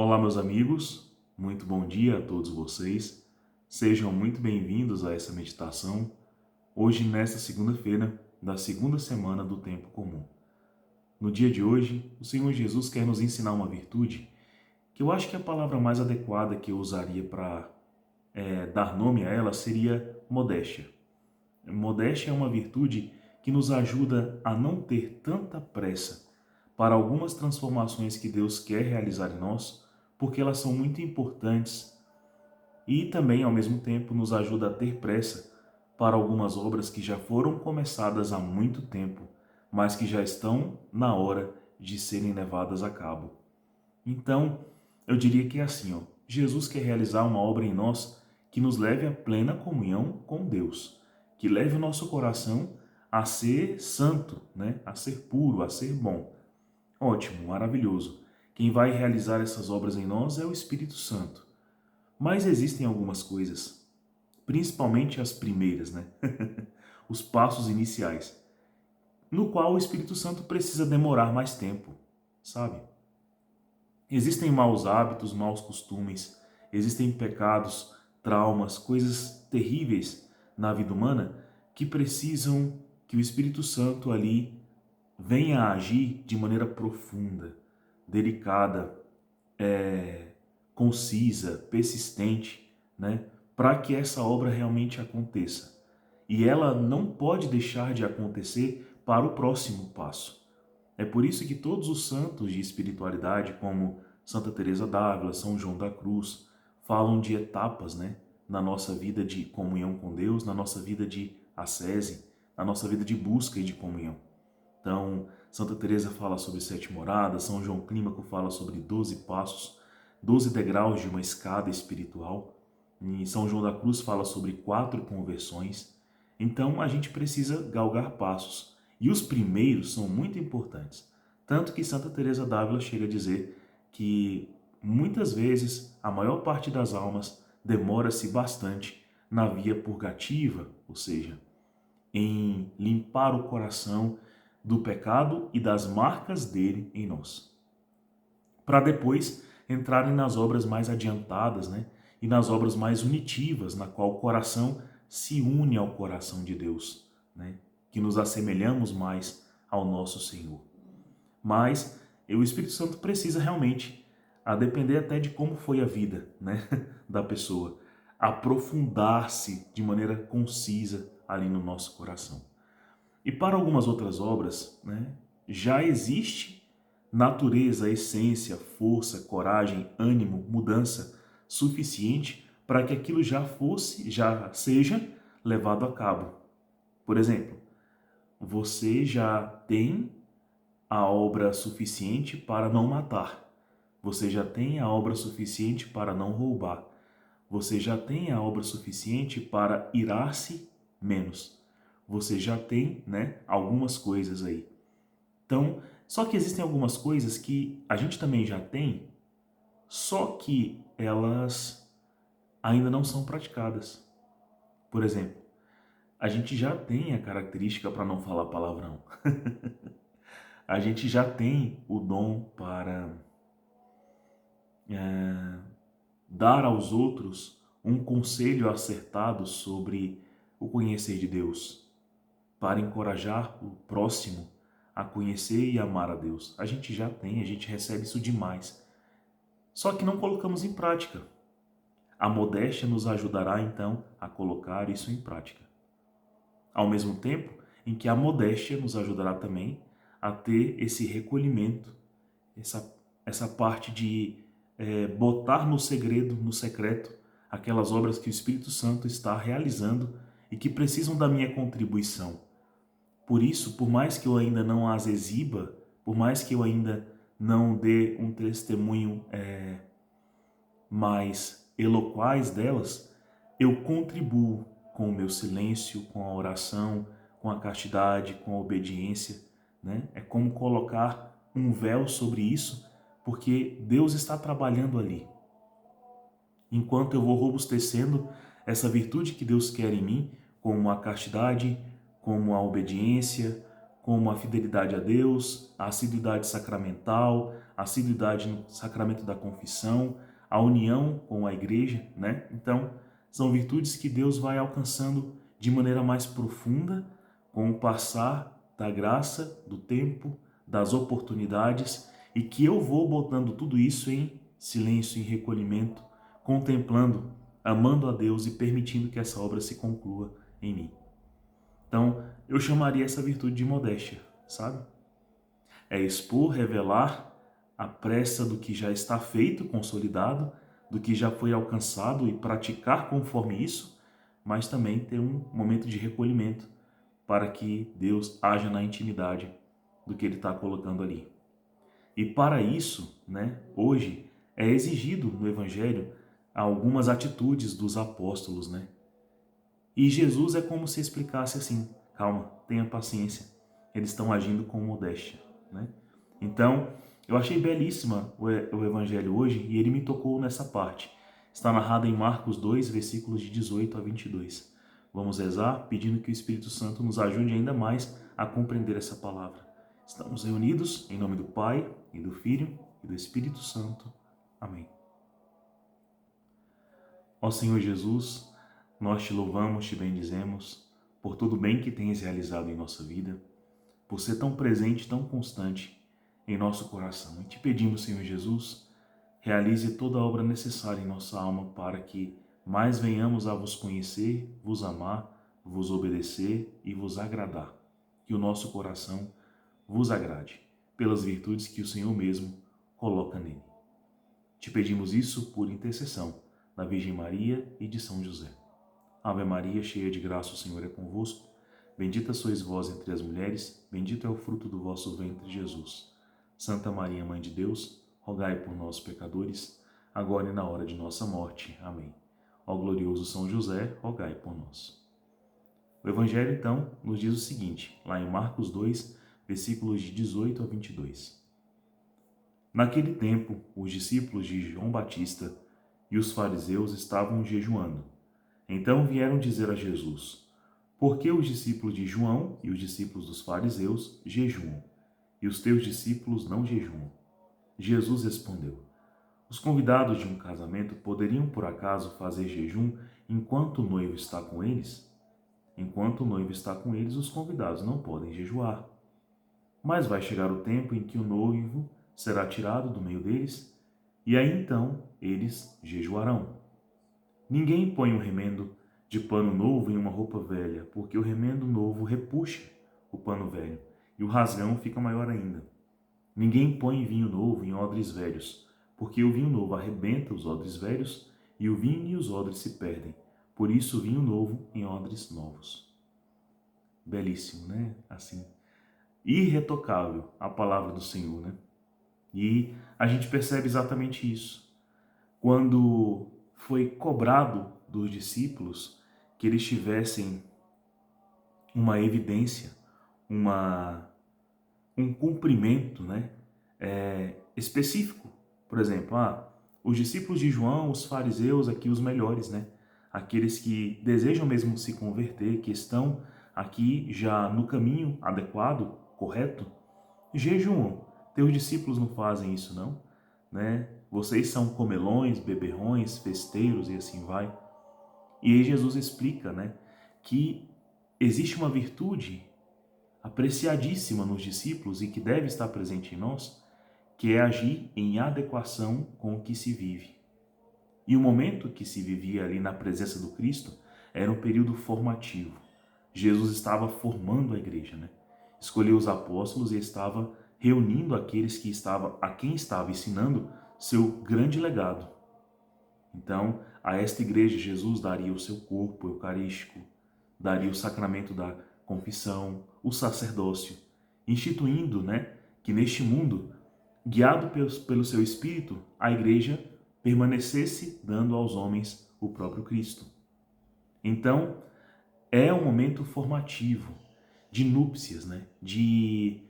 Olá, meus amigos, muito bom dia a todos vocês. Sejam muito bem-vindos a essa meditação, hoje nesta segunda-feira da segunda semana do Tempo Comum. No dia de hoje, o Senhor Jesus quer nos ensinar uma virtude que eu acho que a palavra mais adequada que eu usaria para dar nome a ela seria modéstia. Modéstia é uma virtude que nos ajuda a não ter tanta pressa para algumas transformações que Deus quer realizar em nós, porque elas são muito importantes e também, ao mesmo tempo, nos ajuda a ter pressa para algumas obras que já foram começadas há muito tempo, mas que já estão na hora de serem levadas a cabo. Então, eu diria que é assim, ó, Jesus quer realizar uma obra em nós que nos leve à plena comunhão com Deus, que leve o nosso coração a ser santo, né? A ser puro, a ser bom. Ótimo, maravilhoso. Quem vai realizar essas obras em nós é o Espírito Santo. Mas existem algumas coisas, principalmente as primeiras, né? Os passos iniciais, no qual o Espírito Santo precisa demorar mais tempo, sabe? Existem maus hábitos, maus costumes, existem pecados, traumas, coisas terríveis na vida humana que precisam que o Espírito Santo ali venha a agir de maneira profunda, delicada, concisa, persistente, né? Para que essa obra realmente aconteça. E ela não pode deixar de acontecer para o próximo passo. É por isso que todos os santos de espiritualidade, como Santa Teresa d'Ávila, São João da Cruz, falam de etapas, né, na nossa vida de comunhão com Deus, na nossa vida de ascese, na nossa vida de busca e de comunhão. Então, Santa Teresa fala sobre 7 moradas, São João Clímaco fala sobre 12 passos, 12 degraus de uma escada espiritual, e São João da Cruz fala sobre 4 conversões. Então, a gente precisa galgar passos. E os primeiros são muito importantes. Tanto que Santa Teresa d'Ávila chega a dizer que muitas vezes a maior parte das almas demora-se bastante na via purgativa, ou seja, em limpar o coração do pecado e das marcas dele em nós, para depois entrarem nas obras mais adiantadas, né? E nas obras mais unitivas, na qual o coração se une ao coração de Deus, né? Que nos assemelhamos mais ao nosso Senhor. Mas o Espírito Santo precisa realmente, a depender até de como foi a vida, né, da pessoa, aprofundar-se de maneira concisa ali no nosso coração. E para algumas outras obras, né, já existe natureza, essência, força, coragem, ânimo, mudança suficiente para que aquilo já seja levado a cabo. Por exemplo, você já tem a obra suficiente para não matar. Você já tem a obra suficiente para não roubar. Você já tem a obra suficiente para irar-se menos. Você já tem, né, algumas coisas aí. Então, só que existem algumas coisas que a gente também já tem, só que elas ainda não são praticadas. Por exemplo, a gente já tem a característica para não falar palavrão. A gente já tem o dom para dar aos outros um conselho acertado sobre o conhecer de Deus, para encorajar o próximo a conhecer e amar a Deus. A gente já tem, a gente recebe isso demais. Só que não colocamos em prática. A modéstia nos ajudará então a colocar isso em prática. Ao mesmo tempo em que a modéstia nos ajudará também a ter esse recolhimento, essa parte de botar no segredo, no secreto, aquelas obras que o Espírito Santo está realizando e que precisam da minha contribuição. Por isso, por mais que eu ainda não as exiba, por mais que eu ainda não dê um testemunho mais eloquaz delas, eu contribuo com o meu silêncio, com a oração, com a castidade, com a obediência, né? É como colocar um véu sobre isso, porque Deus está trabalhando ali. Enquanto eu vou robustecendo essa virtude que Deus quer em mim, como a castidade, como a obediência, como a fidelidade a Deus, a assiduidade sacramental, a assiduidade no sacramento da confissão, a união com a igreja, né? Então, são virtudes que Deus vai alcançando de maneira mais profunda com o passar da graça, do tempo, das oportunidades, e que eu vou botando tudo isso em silêncio, em recolhimento, contemplando, amando a Deus e permitindo que essa obra se conclua em mim. Então, eu chamaria essa virtude de modéstia, sabe? É expor, revelar a pressa do que já está feito, consolidado, do que já foi alcançado e praticar conforme isso, mas também ter um momento de recolhimento para que Deus haja na intimidade do que Ele está colocando ali. E para isso, né, hoje é exigido no Evangelho algumas atitudes dos apóstolos, né? E Jesus é como se explicasse assim: calma, tenha paciência, eles estão agindo com modéstia, né? Então, eu achei belíssima o Evangelho hoje e ele me tocou nessa parte. Está narrado em Marcos 2, versículos de 18 a 22. Vamos rezar pedindo que o Espírito Santo nos ajude ainda mais a compreender essa palavra. Estamos reunidos em nome do Pai, e do Filho, e do Espírito Santo. Amém. Ó Senhor Jesus, nós te louvamos, te bendizemos por todo o bem que tens realizado em nossa vida, por ser tão presente, tão constante em nosso coração. E te pedimos, Senhor Jesus, realize toda a obra necessária em nossa alma para que mais venhamos a vos conhecer, vos amar, vos obedecer e vos agradar. Que o nosso coração vos agrade, pelas virtudes que o Senhor mesmo coloca nele. Te pedimos isso por intercessão da Virgem Maria e de São José. Ave Maria, cheia de graça, o Senhor é convosco. Bendita sois vós entre as mulheres, bendito é o fruto do vosso ventre, Jesus. Santa Maria, Mãe de Deus, rogai por nós, pecadores, agora e na hora de nossa morte. Amém. Ó glorioso São José, rogai por nós. O Evangelho, então, nos diz o seguinte, lá em Marcos 2, versículos de 18 a 22. Naquele tempo, os discípulos de João Batista e os fariseus estavam jejuando. Então vieram dizer a Jesus: por que os discípulos de João e os discípulos dos fariseus jejuam, e os teus discípulos não jejuam? Jesus respondeu: os convidados de um casamento poderiam por acaso fazer jejum enquanto o noivo está com eles? Enquanto o noivo está com eles, os convidados não podem jejuar. Mas vai chegar o tempo em que o noivo será tirado do meio deles, e aí então eles jejuarão. Ninguém põe um remendo de pano novo em uma roupa velha, porque o remendo novo repuxa o pano velho, e o rasgão fica maior ainda. Ninguém põe vinho novo em odres velhos, porque o vinho novo arrebenta os odres velhos, e o vinho e os odres se perdem. Por isso, vinho novo em odres novos. Belíssimo, né? Assim, irretocável a palavra do Senhor, né? E a gente percebe exatamente isso. Quando foi cobrado dos discípulos que eles tivessem uma evidência, um cumprimento, né, específico. Por exemplo, os discípulos de João, os fariseus, aqui os melhores, né? Aqueles que desejam mesmo se converter, que estão aqui já no caminho adequado, correto, jejuam. Teus discípulos não fazem isso, não? Né? Vocês são comelões, beberrões, festeiros e assim vai. E aí Jesus explica, né, que existe uma virtude apreciadíssima nos discípulos e que deve estar presente em nós, que é agir em adequação com o que se vive. E o momento que se vivia ali na presença do Cristo era um período formativo. Jesus estava formando a igreja, né? Escolheu os apóstolos e estava reunindo aqueles a quem estava ensinando seu grande legado. Então, a esta igreja, Jesus daria o seu corpo eucarístico, daria o sacramento da confissão, o sacerdócio, instituindo, né, que neste mundo, guiado pelo seu Espírito, a igreja permanecesse dando aos homens o próprio Cristo. Então, é um momento formativo, de núpcias, né, de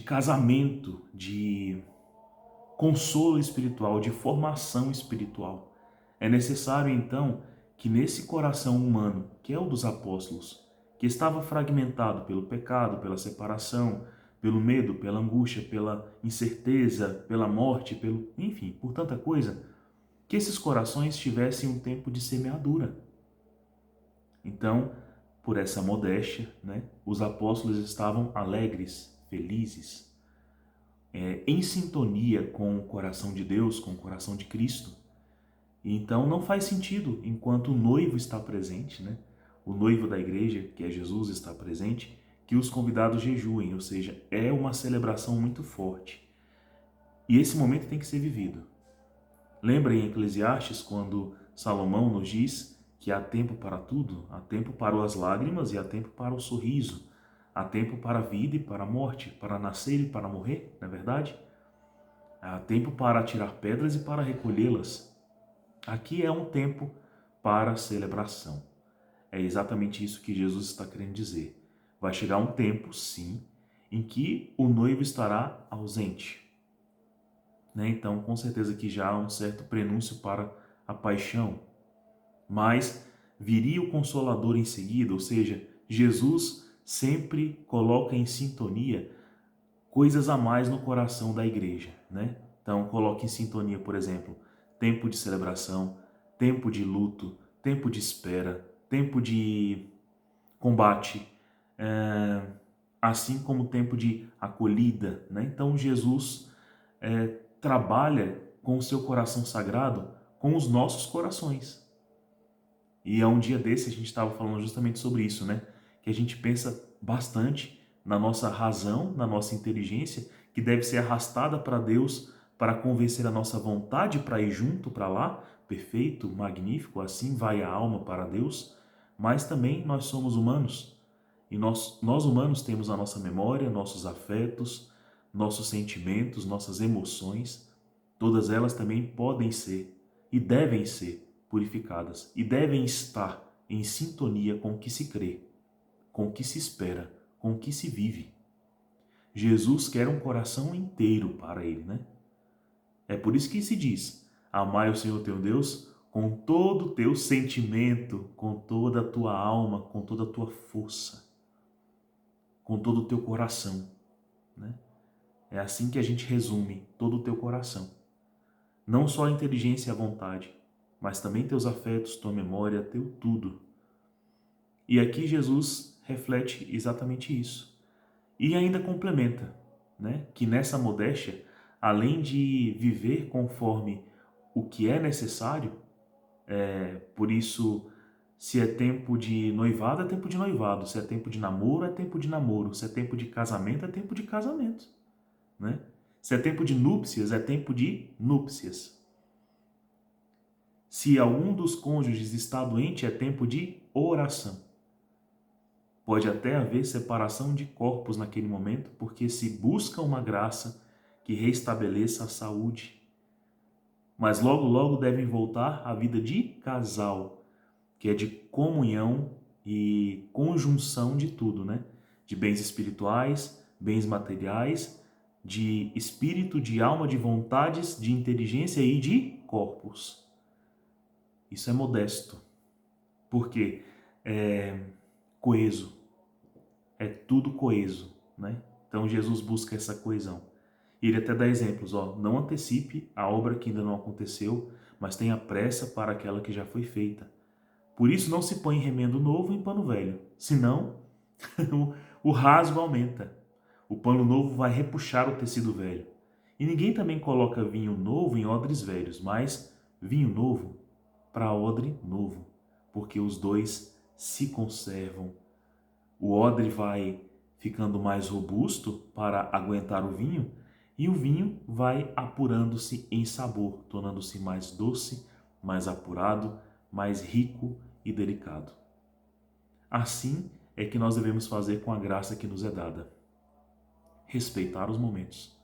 casamento, de consolo espiritual, de formação espiritual. É necessário, então, que nesse coração humano, que é o dos apóstolos, que estava fragmentado pelo pecado, pela separação, pelo medo, pela angústia, pela incerteza, pela morte, enfim, por tanta coisa, que esses corações tivessem um tempo de semeadura. Então, por essa modéstia, né, os apóstolos estavam alegres, felizes, em sintonia com o coração de Deus, com o coração de Cristo. E então não faz sentido, enquanto o noivo está presente, né, o noivo da igreja, que é Jesus, está presente, que os convidados jejuem, ou seja, é uma celebração muito forte. E esse momento tem que ser vivido. Lembra em Eclesiastes, quando Salomão nos diz que há tempo para tudo, há tempo para as lágrimas e há tempo para o sorriso, há tempo para a vida e para a morte, para nascer e para morrer, não é verdade? Há tempo para tirar pedras e para recolhê-las. Aqui é um tempo para celebração. É exatamente isso que Jesus está querendo dizer. Vai chegar um tempo, sim, em que o noivo estará ausente. Então, com certeza que já há um certo prenúncio para a paixão. Mas viria o Consolador em seguida, ou seja, Jesus sempre coloca em sintonia coisas a mais no coração da igreja, né? Então, coloca em sintonia, por exemplo, tempo de celebração, tempo de luto, tempo de espera, tempo de combate, assim como tempo de acolhida, né? Então, Jesus trabalha com o seu coração sagrado com os nossos corações. E há um dia desse a gente estava falando justamente sobre isso, né? Que a gente pensa bastante na nossa razão, na nossa inteligência, que deve ser arrastada para Deus para convencer a nossa vontade para ir junto para lá, perfeito, magnífico, assim vai a alma para Deus, mas também nós somos humanos. E nós humanos temos a nossa memória, nossos afetos, nossos sentimentos, nossas emoções, todas elas também podem ser e devem ser purificadas e devem estar em sintonia com o que se crê, com o que se espera, com o que se vive. Jesus quer um coração inteiro para ele, né? É por isso que se diz: amai o Senhor teu Deus com todo o teu sentimento, com toda a tua alma, com toda a tua força, com todo o teu coração, né? É assim que a gente resume todo o teu coração. Não só a inteligência e a vontade, mas também teus afetos, tua memória, teu tudo. E aqui Jesus reflete exatamente isso. E ainda complementa, né, que nessa modéstia, além de viver conforme o que é necessário, por isso, se é tempo de noivado, é tempo de noivado. Se é tempo de namoro, é tempo de namoro. Se é tempo de casamento, é tempo de casamento, né? Se é tempo de núpcias, é tempo de núpcias. Se algum dos cônjuges está doente, é tempo de oração. Pode até haver separação de corpos naquele momento, porque se busca uma graça que restabeleça a saúde. Mas logo, logo devem voltar à vida de casal, que é de comunhão e conjunção de tudo, né? De bens espirituais, bens materiais, de espírito, de alma, de vontades, de inteligência e de corpos. Isso é modesto, porque é coeso, é tudo coeso, né? Então Jesus busca essa coesão. E ele até dá exemplos, não antecipe a obra que ainda não aconteceu, mas tenha pressa para aquela que já foi feita. Por isso não se põe remendo novo em pano velho, senão o rasgo aumenta. O pano novo vai repuxar o tecido velho. E ninguém também coloca vinho novo em odres velhos, mas vinho novo para odre novo, porque os dois se conservam. O odre vai ficando mais robusto para aguentar o vinho e o vinho vai apurando-se em sabor, tornando-se mais doce, mais apurado, mais rico e delicado. Assim é que nós devemos fazer com a graça que nos é dada. Respeitar os momentos.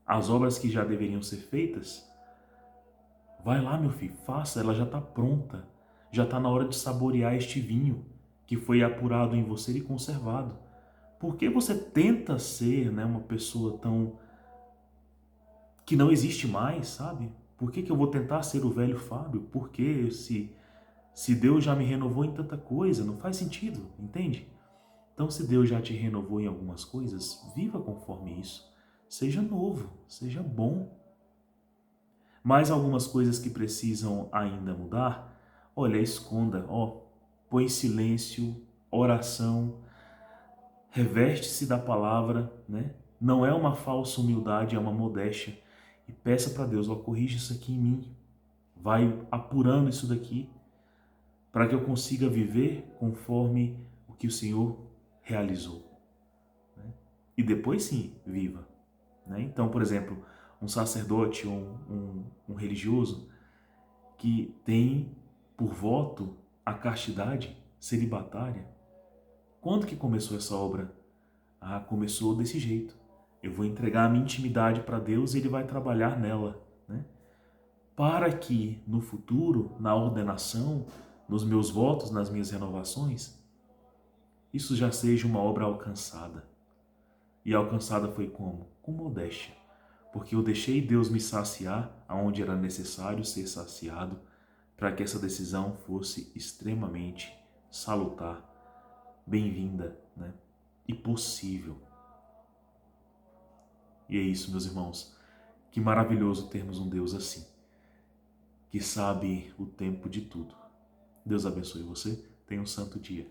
As obras que já deveriam ser feitas, vai lá, meu filho, faça, ela já está pronta. Já está na hora de saborear este vinho que foi apurado em você e conservado. Por que você tenta ser, uma pessoa tão... que não existe mais, sabe? Por que eu vou tentar ser o velho Fábio? Por que esse Se Deus já me renovou em tanta coisa, não faz sentido, entende? Então, se Deus já te renovou em algumas coisas, viva conforme isso. Seja novo, seja bom. Mais algumas coisas que precisam ainda mudar, olha, esconda, põe silêncio, oração, reveste-se da palavra, né? Não é uma falsa humildade, é uma modéstia. E peça para Deus, corrige isso aqui em mim. Vai apurando isso daqui para que eu consiga viver conforme o que o Senhor realizou. Né? E depois sim, viva. Né? Então, por exemplo, um sacerdote ou um religioso que tem por voto a castidade celibatária, quando que começou essa obra? Começou desse jeito. Eu vou entregar a minha intimidade para Deus e Ele vai trabalhar nela, né? Para que no futuro, na ordenação, nos meus votos, nas minhas renovações, isso já seja uma obra alcançada. E alcançada foi como? Com modéstia. Porque eu deixei Deus me saciar aonde era necessário ser saciado para que essa decisão fosse extremamente salutar, bem-vinda, né? E possível. E é isso, meus irmãos. Que maravilhoso termos um Deus assim, que sabe o tempo de tudo. Deus abençoe você. Tenha um santo dia.